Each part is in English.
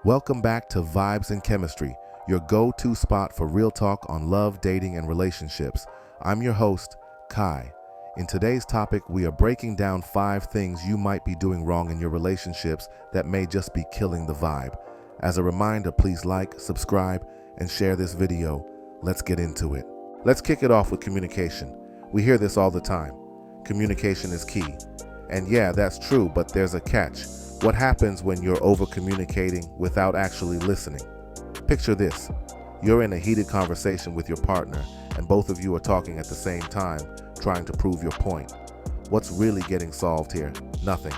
Welcome back to Vibes and Chemistry, your go-to spot for real talk on love, dating, and relationships. I'm your host, Kai. In today's topic, we are breaking down 5 things you might be doing wrong in your relationships that may just be killing the vibe. As a reminder, please like, subscribe, and share this video. Let's get into it. Let's kick it off with communication. We hear this all the time. Communication is key. And yeah, that's true, but there's a catch. What happens when you're over-communicating without actually listening? Picture this. You're in a heated conversation with your partner, and both of you are talking at the same time, trying to prove your point. What's really getting solved here? Nothing.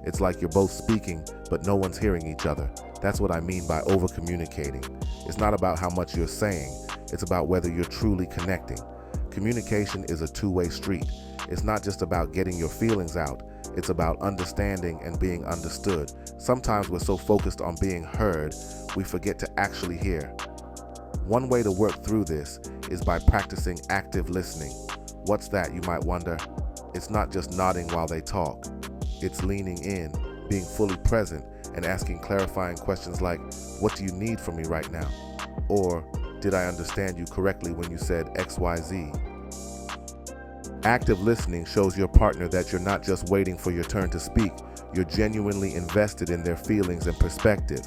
It's like you're both speaking, but no one's hearing each other. That's what I mean by over-communicating. It's not about how much you're saying. It's about whether you're truly connecting. Communication is a two-way street. It's not just about getting your feelings out. It's about understanding and being understood. Sometimes we're so focused on being heard, we forget to actually hear. One way to work through this is by practicing active listening. What's that, you might wonder? It's not just nodding while they talk. It's leaning in, being fully present, and asking clarifying questions like, what do you need from me right now? Or, did I understand you correctly when you said XYZ? Active listening shows your partner that you're not just waiting for your turn to speak, you're genuinely invested in their feelings and perspective.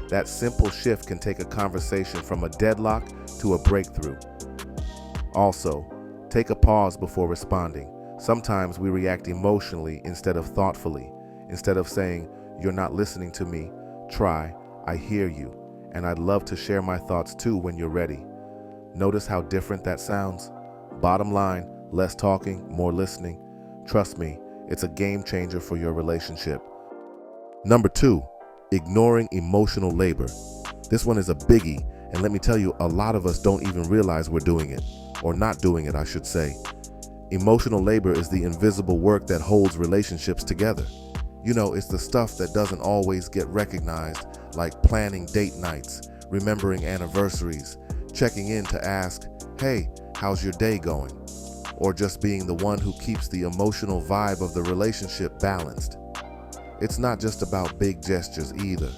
That simple shift can take a conversation from a deadlock to a breakthrough. Also, take a pause before responding. Sometimes we react emotionally instead of thoughtfully. Instead of saying, "You're not listening to me," try, "I hear you, and I'd love to share my thoughts too when you're ready." Notice how different that sounds? Bottom line, less talking, more listening. Trust me, it's a game changer for your relationship. Number 2, ignoring emotional labor. This one is a biggie, and let me tell you, a lot of us don't even realize we're doing it, or not doing it, I should say. Emotional labor is the invisible work that holds relationships together. You know, it's the stuff that doesn't always get recognized, like planning date nights, remembering anniversaries, checking in to ask, "Hey, how's your day going?" Or just being the one who keeps the emotional vibe of the relationship balanced. It's not just about big gestures either.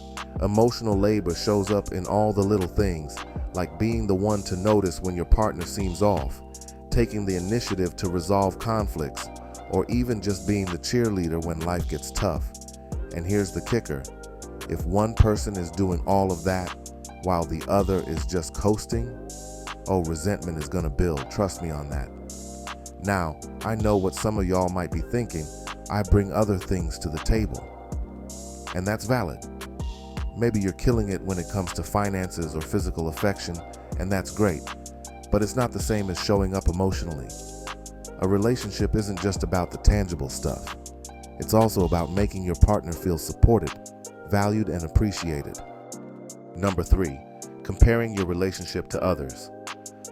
Emotional labor shows up in all the little things, like being the one to notice when your partner seems off, taking the initiative to resolve conflicts, or even just being the cheerleader when life gets tough. And here's the kicker. If one person is doing all of that while the other is just coasting, resentment is gonna build, trust me on that. Now, I know what some of y'all might be thinking. I bring other things to the table. And that's valid. Maybe you're killing it when it comes to finances or physical affection, and that's great. But it's not the same as showing up emotionally. A relationship isn't just about the tangible stuff. It's also about making your partner feel supported, valued, and appreciated. Number 3, comparing your relationship to others.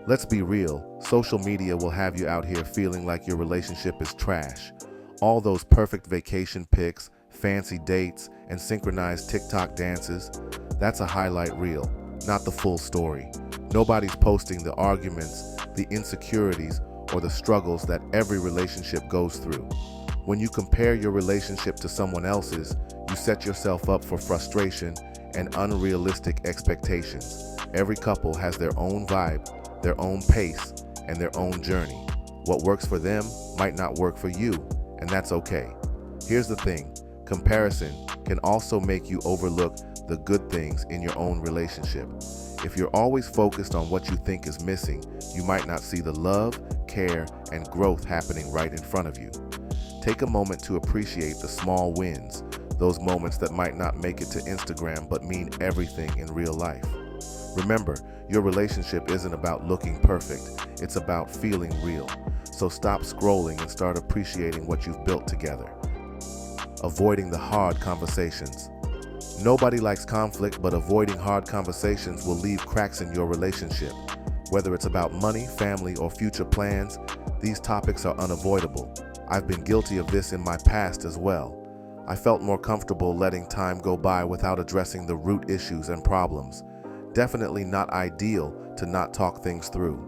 Let's be real, social media will have you out here feeling like your relationship is trash. All those perfect vacation pics, fancy dates, and synchronized TikTok dances, that's a highlight reel, not the full story. Nobody's posting the arguments, the insecurities, or the struggles that every relationship goes through. When you compare your relationship to someone else's, you set yourself up for frustration and unrealistic expectations. Every couple has their own vibe, their own pace, and their own journey. What works for them might not work for you, and that's okay. Here's the thing, comparison can also make you overlook the good things in your own relationship. If you're always focused on what you think is missing, you might not see the love, care, and growth happening right in front of you. Take a moment to appreciate the small wins, those moments that might not make it to Instagram but mean everything in real life. Remember, your relationship isn't about looking perfect, it's about feeling real. So stop scrolling and start appreciating what you've built together. Avoiding the hard conversations. Nobody likes conflict, but avoiding hard conversations will leave cracks in your relationship. Whether it's about money, family, or future plans, these topics are unavoidable. I've been guilty of this in my past as well. I felt more comfortable letting time go by without addressing the root issues and problems. Definitely not ideal to not talk things through.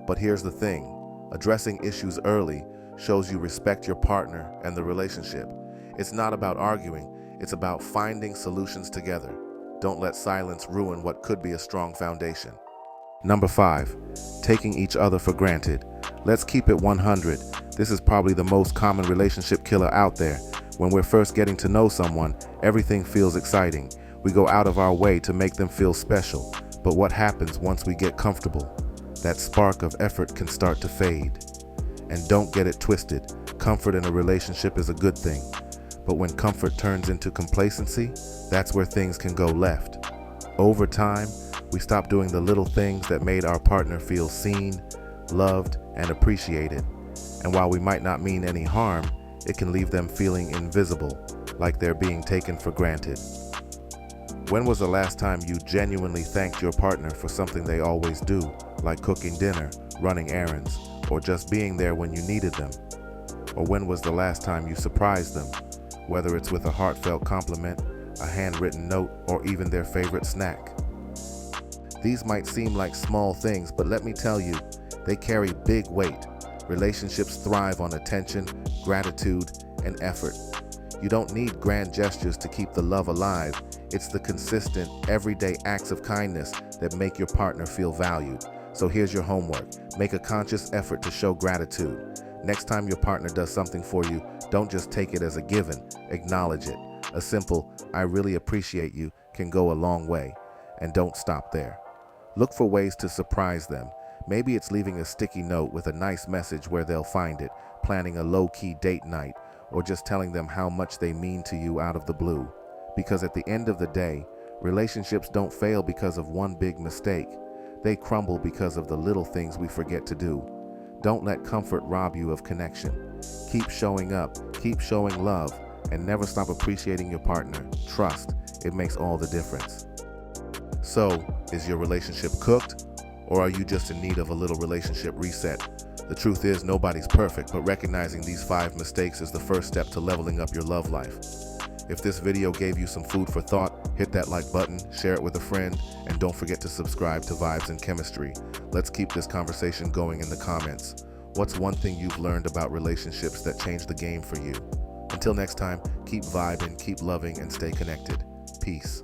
But here's the thing, addressing issues early shows you respect your partner and the relationship. It's not about arguing, it's about finding solutions together. Don't let silence ruin what could be a strong foundation. Number 5, taking each other for granted. Let's keep it 100. This is probably the most common relationship killer out there. When we're first getting to know someone, everything feels exciting. We go out of our way to make them feel special. But what happens once we get comfortable? That spark of effort can start to fade. And don't get it twisted. Comfort in a relationship is a good thing. But when comfort turns into complacency, that's where things can go left. Over time, we stop doing the little things that made our partner feel seen, loved, and appreciated. And while we might not mean any harm, it can leave them feeling invisible, like they're being taken for granted. When was the last time you genuinely thanked your partner for something they always do, like cooking dinner, running errands, or just being there when you needed them? Or when was the last time you surprised them, whether it's with a heartfelt compliment, a handwritten note, or even their favorite snack? These might seem like small things, but let me tell you, they carry big weight. Relationships thrive on attention, gratitude, and effort. You don't need grand gestures to keep the love alive. It's the consistent, everyday acts of kindness that make your partner feel valued. So here's your homework. Make a conscious effort to show gratitude. Next time your partner does something for you, don't just take it as a given. Acknowledge it. A simple, "I really appreciate you," can go a long way. And don't stop there. Look for ways to surprise them. Maybe it's leaving a sticky note with a nice message where they'll find it, planning a low-key date night, or just telling them how much they mean to you out of the blue. Because at the end of the day, relationships don't fail because of one big mistake. They crumble because of the little things we forget to do. Don't let comfort rob you of connection. Keep showing up, keep showing love, and never stop appreciating your partner. Trust, it makes all the difference. So, is your relationship cooked, or are you just in need of a little relationship reset? The truth is, nobody's perfect, but recognizing these 5 mistakes is the first step to leveling up your love life. If this video gave you some food for thought, hit that like button, share it with a friend, and don't forget to subscribe to Vibes and Chemistry. Let's keep this conversation going in the comments. What's one thing you've learned about relationships that changed the game for you? Until next time, keep vibing, keep loving, and stay connected. Peace.